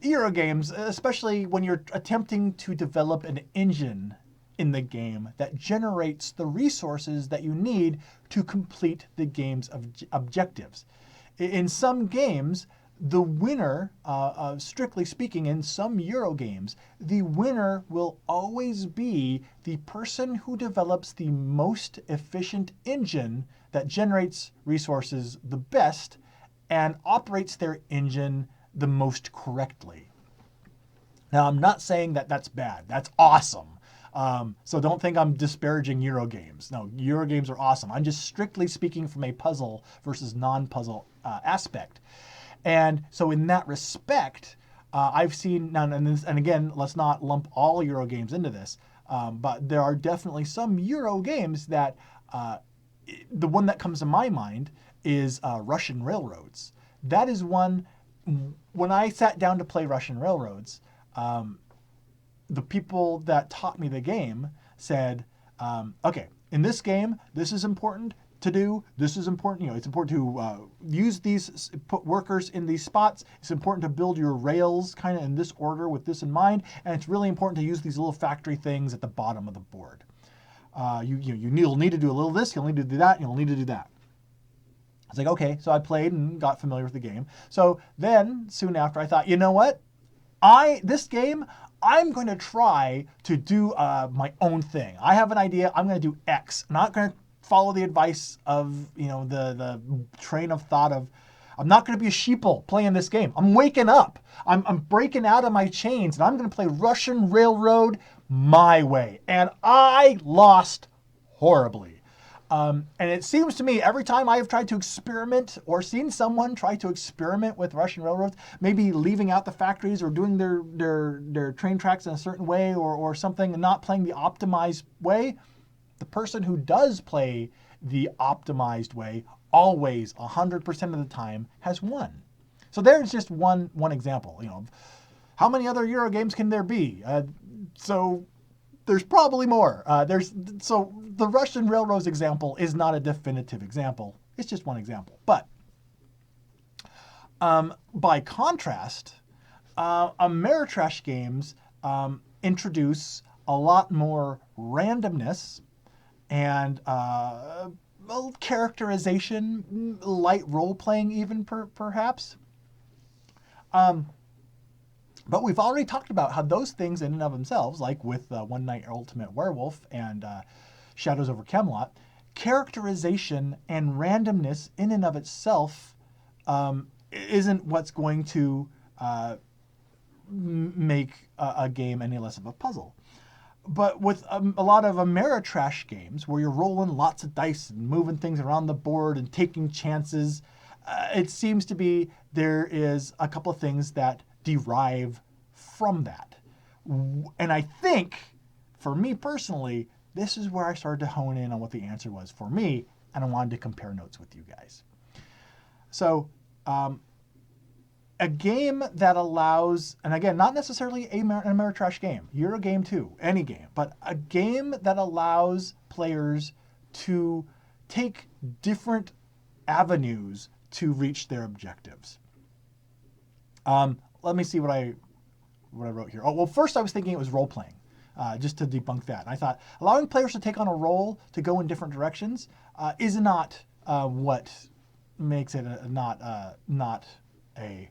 Speaker 1: Euro games, especially when you're attempting to develop an engine in the game that generates the resources that you need to complete the game's objectives. In some games, the winner, strictly speaking, in some Euro games, the winner will always be the person who develops the most efficient engine that generates resources the best and operates their engine the most correctly. Now, I'm not saying that that's bad. That's awesome. So don't think I'm disparaging Euro games. No, Euro games are awesome. I'm just strictly speaking from a puzzle versus non-puzzle aspect. And so in that respect, I've seen, and again, let's not lump all Euro games into this, but there are definitely some Euro games that, the one that comes to my mind is Russian Railroads. That is one, when I sat down to play Russian Railroads, the people that taught me the game said, okay, in this game, this is important to do. This is important. It's important to use these, put workers in these spots. It's important to build your rails kind of in this order with this in mind. And it's really important to use these little factory things at the bottom of the board. You'll need to do a little this, you'll need to do that, and you'll need to do that. I was like, okay, so I played and got familiar with the game. So then, soon after, I thought, you know what? This game, I'm going to try to do my own thing. I have an idea. I'm going to do X. I'm not going to follow the advice of, the train of thought of, I'm not going to be a sheeple playing this game. I'm waking up. I'm breaking out of my chains, and I'm going to play Russian Railroad my way. And I lost horribly. And it seems to me every time I've tried to experiment or seen someone try to experiment with Russian railroads, maybe leaving out the factories or doing their train tracks in a certain way or something and not playing the optimized way, the person who does play the optimized way always 100% of the time has won. So there's just one example. How many other Euro games can there be? So there's probably more. So the Russian Railroads example is not a definitive example. It's just one example. But by contrast, Ameritrash games introduce a lot more randomness and characterization, light role-playing even perhaps. But we've already talked about how those things in and of themselves, like with One Night Ultimate Werewolf and Shadows over Camelot, characterization and randomness in and of itself isn't what's going to make a game any less of a puzzle. But with a lot of Ameritrash games, where you're rolling lots of dice and moving things around the board and taking chances, it seems to be there is a couple of things that derive from that. And I think, for me personally, this is where I started to hone in on what the answer was for me, and I wanted to compare notes with you guys. So, a game that allows, and again, not necessarily an Ameritrash game, Euro game too, any game, but a game that allows players to take different avenues to reach their objectives. Let me see what I wrote here. Oh, well, first I was thinking it was role playing, just to debunk that. And I thought allowing players to take on a role to go in different directions is not what makes it not a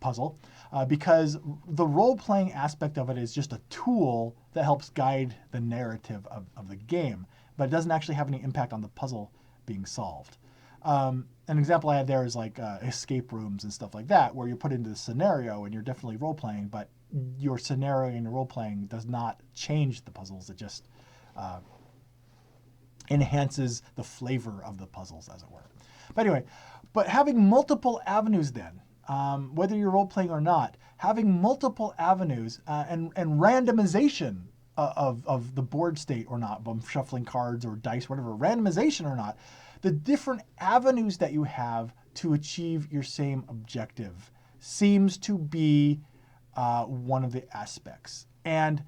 Speaker 1: puzzle, because the role-playing aspect of it is just a tool that helps guide the narrative of the game, but it doesn't actually have any impact on the puzzle being solved. An example I had there is like escape rooms and stuff like that, where you're put into the scenario and you're definitely role-playing, but your scenario and your role-playing does not change the puzzles. It just enhances the flavor of the puzzles, as it were. But anyway, having multiple avenues then, whether you're role-playing or not, having multiple avenues and randomization of the board state or not, shuffling cards or dice, whatever, randomization or not, the different avenues that you have to achieve your same objective seems to be one of the aspects. And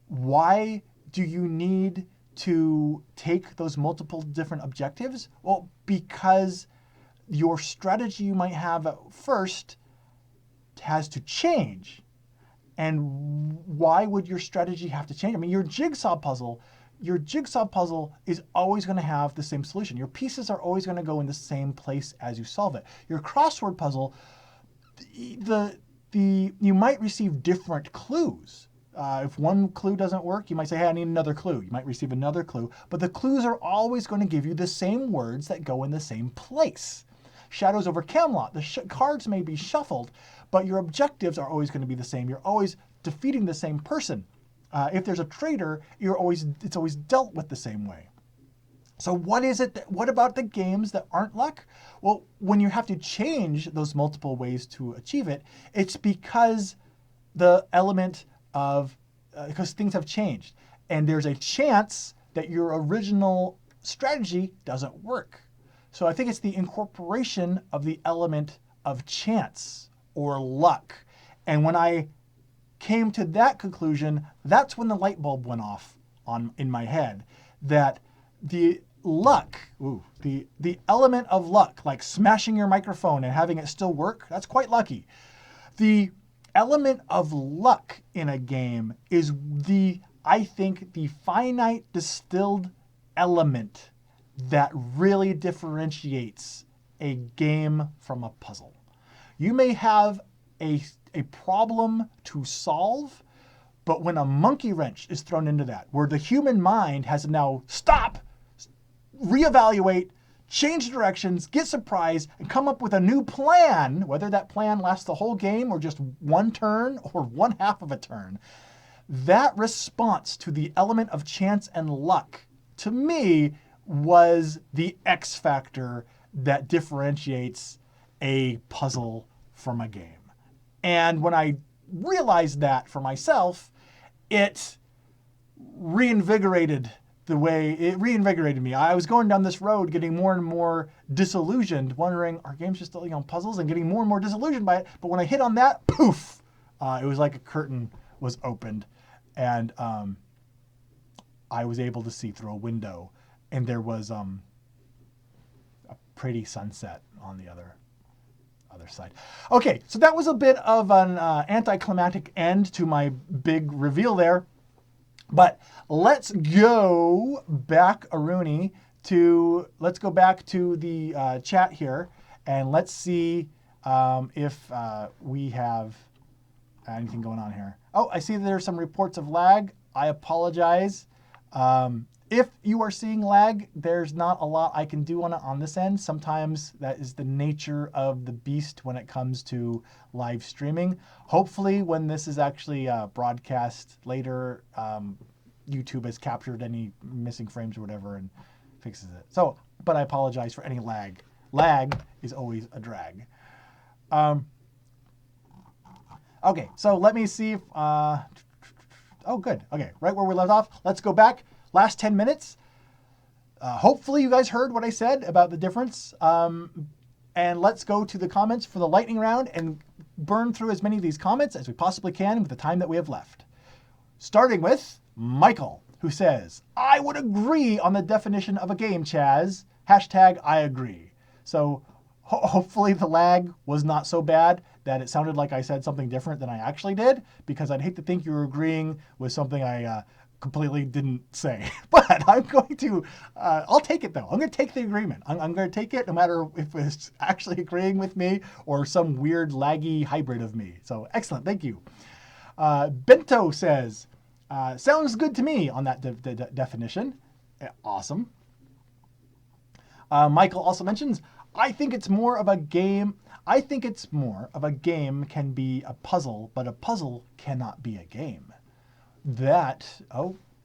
Speaker 1: why do you need to take those multiple different objectives? Well, because your strategy you might have at first has to change. And why would your strategy have to change? I mean, your jigsaw puzzle is always going to have the same solution. Your pieces are always going to go in the same place as you solve it. Your crossword puzzle, you might receive different clues. If one clue doesn't work, you might say, hey, I need another clue. You might receive another clue, but the clues are always going to give you the same words that go in the same place. Shadows over Camelot, the cards may be shuffled, but your objectives are always going to be the same. You're always defeating the same person. If there's a traitor, it's always dealt with the same way. So what about the games that aren't luck? Well, when you have to change those multiple ways to achieve it, it's because the element of, because things have changed. And there's a chance that your original strategy doesn't work. So I think it's the incorporation of the element of chance or luck. And when I came to that conclusion, that's when the light bulb went off in my head, that the luck, the element of luck, like smashing your microphone and having it still work, that's quite lucky. The element of luck in a game is I think the finite distilled element that really differentiates a game from a puzzle. You may have a problem to solve, but when a monkey wrench is thrown into that, where the human mind has to now stop, reevaluate, change directions, get surprised, and come up with a new plan, whether that plan lasts the whole game or just one turn or one half of a turn, that response to the element of chance and luck, to me, was the X factor that differentiates a puzzle from a game. And when I realized that for myself, it reinvigorated me. I was going down this road getting more and more disillusioned, wondering, are games just puzzles, and getting more and more disillusioned by it. But when I hit on that, poof, it was like a curtain was opened, and I was able to see through a window, and there was a pretty sunset on the other side. Okay, so that was a bit of an anticlimactic end to my big reveal there. But let's go back, Aruni, let's go back to the chat here, and let's see if we have anything going on here. Oh, I see there's some reports of lag. I apologize. If you are seeing lag, there's not a lot I can do on this end. Sometimes that is the nature of the beast when it comes to live streaming. Hopefully when this is actually broadcast later, YouTube has captured any missing frames or whatever and fixes it. So, but I apologize for any lag lag is always a drag. Okay, so let me see if... oh, good. Okay, right where we left off. Let's go back. Last 10 minutes. Hopefully you guys heard what I said about the difference. And let's go to the comments for the lightning round and burn through as many of these comments as we possibly can with the time that we have left. Starting with Michael, who says, I would agree on the definition of a game, Chaz. Hashtag I agree. So hopefully the lag was not so bad that it sounded like I said something different than I actually did, because I'd hate to think you were agreeing with something I completely didn't say. But I'm going to, I'll take it though. I'm going to take the agreement. I'm going to take it no matter if it's actually agreeing with me or some weird laggy hybrid of me. So excellent. Thank you. Bento says, sounds good to me on that definition. Awesome. Michael also mentions, I think it's more of a game can be a puzzle, but a puzzle cannot be a game.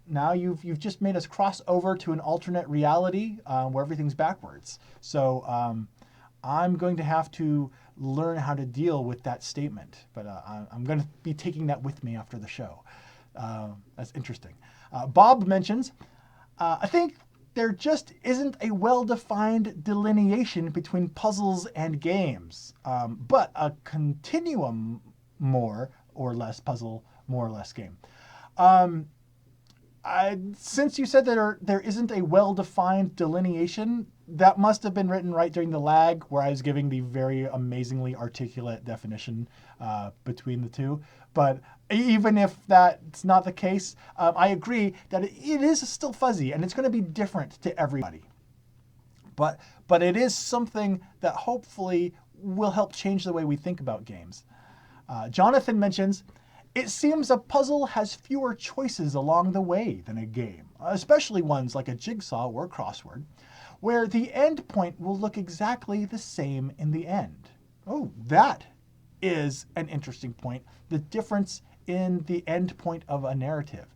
Speaker 1: Now you've just made us cross over to an alternate reality where everything's backwards. So I'm going to have to learn how to deal with that statement, but I'm going to be taking that with me after the show. That's interesting. Bob mentions, I think there just isn't a well-defined delineation between puzzles and games, but a continuum, more or less puzzle, more or less game. Since you said that there isn't a well-defined delineation, that must have been written right during the lag where I was giving the very amazingly articulate definition between the two. But even if that's not the case, I agree that it is still fuzzy and it's going to be different to everybody. But it is something that hopefully will help change the way we think about games. Jonathan mentions, it seems a puzzle has fewer choices along the way than a game, especially ones like a jigsaw or a crossword, where the end point will look exactly the same in the end. Oh, that is an interesting point. The difference in the end point of a narrative.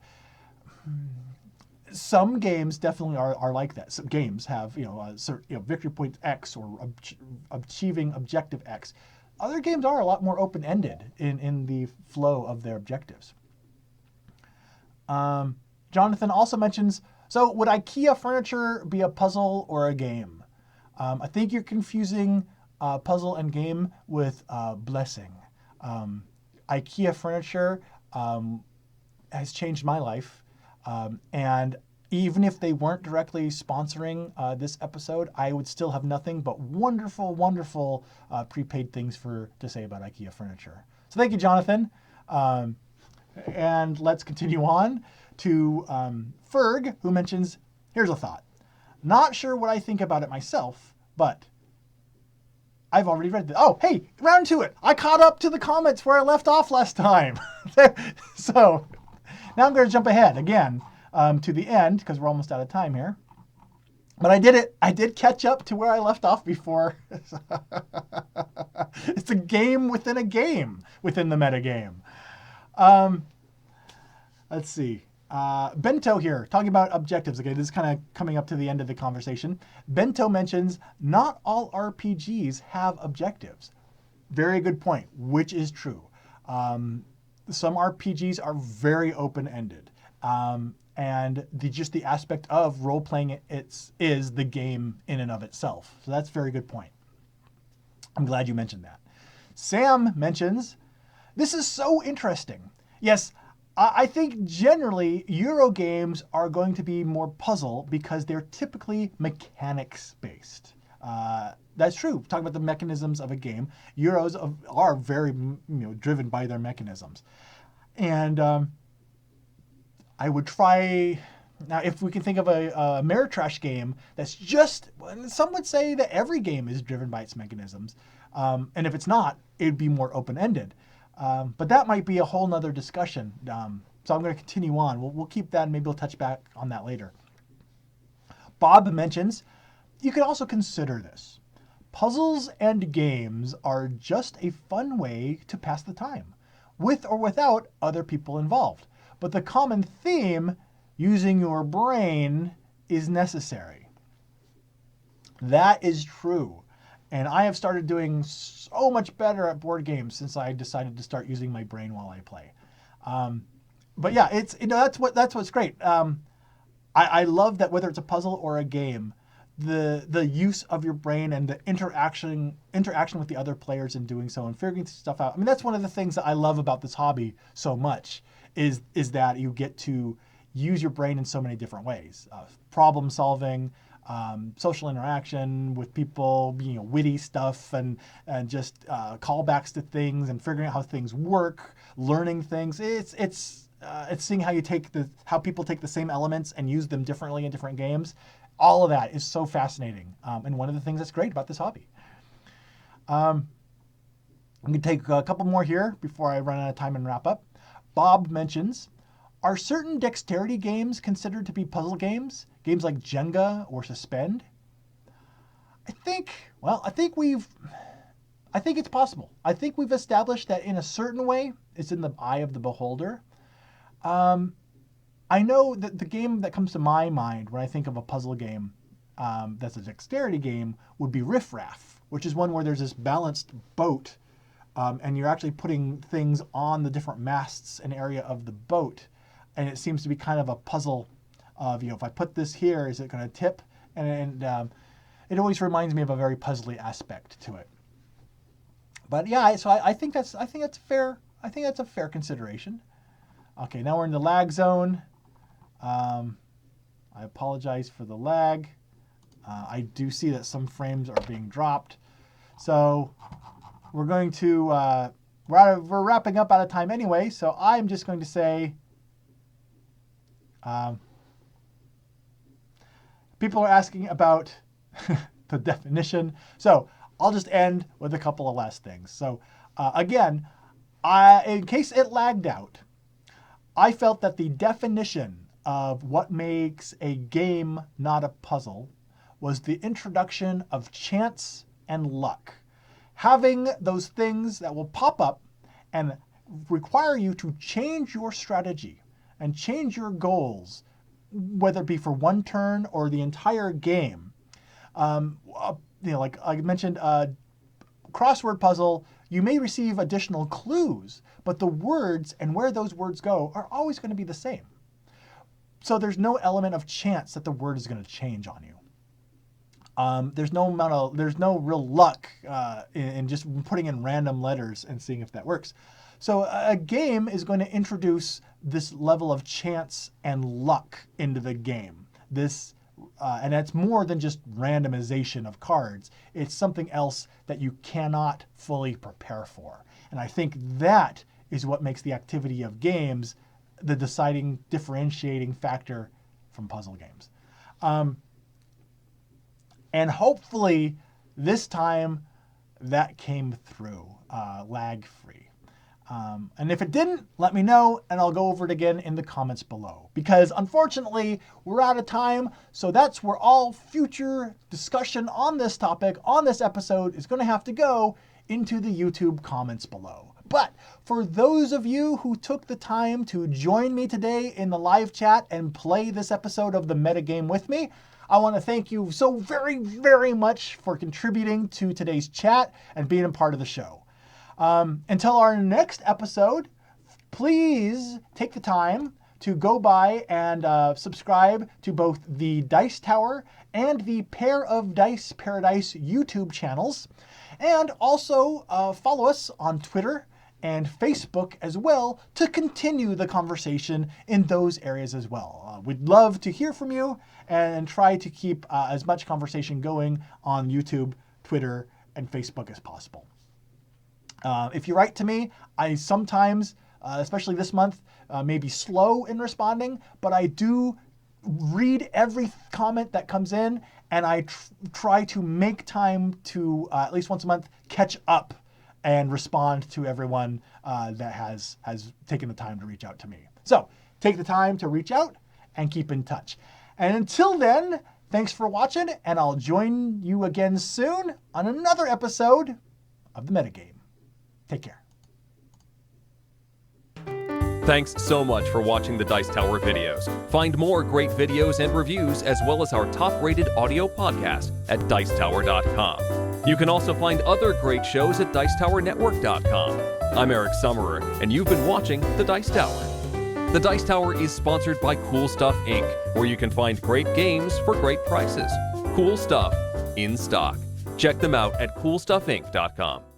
Speaker 1: Some games definitely are like that. Some games have, victory point X or achieving objective X. Other games are a lot more open-ended in the flow of their objectives. Jonathan also mentions, so would IKEA furniture be a puzzle or a game? I think you're confusing puzzle and game with blessing. IKEA furniture has changed my life. And even if they weren't directly sponsoring this episode, I would still have nothing but wonderful, wonderful prepaid things to say about IKEA furniture. So thank you, Jonathan. And let's continue on to Ferg, who mentions, here's a thought. Not sure what I think about it myself, but I've already read this. Oh, hey, round to it. I caught up to the comments where I left off last time. So now I'm going to jump ahead again to the end because we're almost out of time here. But I did it. I did catch up to where I left off before. It's a game within a game within the metagame. Let's see. Bento here, talking about objectives. Okay, this is kind of coming up to the end of the conversation. Bento mentions, not all RPGs have objectives. Very good point, which is true. Some RPGs are very open-ended. And just the aspect of role-playing is the game in and of itself. So that's a very good point. I'm glad you mentioned that. Sam mentions, this is so interesting. Yes, I think generally Euro games are going to be more puzzle because they're typically mechanics-based. That's true. Talking about the mechanisms of a game, Euros are very driven by their mechanisms. And I would try... Now, if we can think of a Ameritrash game that's just... Some would say that every game is driven by its mechanisms. And if it's not, it'd be more open-ended. But that might be a whole nother discussion. So I'm going to continue on. We'll keep that and maybe we'll touch back on that later. Bob mentions, you could also consider this. Puzzles and games are just a fun way to pass the time, with or without other people involved. But the common theme, using your brain, is necessary. That is true. And I have started doing so much better at board games since I decided to start using my brain while I play. But yeah, it's, that's what's great. I love that whether it's a puzzle or a game, the use of your brain and the interaction with the other players in doing so and figuring stuff out. I mean, that's one of the things that I love about this hobby so much is that you get to use your brain in so many different ways. Problem solving, social interaction with people, witty stuff, and just callbacks to things and figuring out how things work, learning things. It's seeing how people take the same elements and use them differently in different games. All of that is so fascinating, and one of the things that's great about this hobby. I'm going to take a couple more here before I run out of time and wrap up. Bob mentions, are certain dexterity games considered to be puzzle games? Games like Jenga or Suspend? I think it's possible. I think we've established that in a certain way, it's in the eye of the beholder. I know that the game that comes to my mind when I think of a puzzle game that's a dexterity game would be Riff Raff, which is one where there's this balanced boat, and you're actually putting things on the different masts and area of the boat. And it seems to be kind of a puzzle of, if I put this here, is it going to tip? And it always reminds me of a very puzzly aspect to it. But yeah, so I think that's fair. I think that's a fair consideration. Okay, now we're in the lag zone. I apologize for the lag. I do see that some frames are being dropped. So we're going to, we're wrapping up out of time anyway. So I'm just going to say, people are asking about the definition. So I'll just end with a couple of last things. So again, in case it lagged out, I felt that the definition of what makes a game not a puzzle was the introduction of chance and luck. Having those things that will pop up and require you to change your strategy and change your goals, whether it be for one turn or the entire game. Like I mentioned, crossword puzzle, you may receive additional clues, but the words and where those words go are always going to be the same. So there's no element of chance that the word is going to change on you. There's no real luck in just putting in random letters and seeing if that works. So a game is going to introduce this level of chance and luck into the game. And that's more than just randomization of cards. It's something else that you cannot fully prepare for. And I think that is what makes the activity of games the deciding, differentiating factor from puzzle games. And hopefully this time that came through lag-free. And if it didn't, let me know, and I'll go over it again in the comments below. Because unfortunately, we're out of time, so that's where all future discussion on this topic, on this episode, is going to have to go into the YouTube comments below. But for those of you who took the time to join me today in the live chat and play this episode of the Metagame with me, I want to thank you so very, very much for contributing to today's chat and being a part of the show. Until our next episode, please take the time to go by and subscribe to both the Dice Tower and the Pair of Dice Paradise YouTube channels. And also follow us on Twitter and Facebook as well to continue the conversation in those areas as well. We'd love to hear from you and try to keep as much conversation going on YouTube, Twitter, and Facebook as possible. If you write to me, I sometimes, especially this month, may be slow in responding, but I do read every comment that comes in, and I try to make time to, at least once a month, catch up and respond to everyone that has taken the time to reach out to me. So take the time to reach out and keep in touch. And until then, thanks for watching, and I'll join you again soon on another episode of the Metagame. Take care.
Speaker 2: Thanks so much for watching the Dice Tower videos. Find more great videos and reviews as well as our top-rated audio podcast at Dicetower.com. You can also find other great shows at DicetowerNetwork.com. I'm Eric Summerer, and you've been watching The Dice Tower. The Dice Tower is sponsored by Cool Stuff Inc., where you can find great games for great prices. Cool stuff in stock. Check them out at CoolStuffInc.com.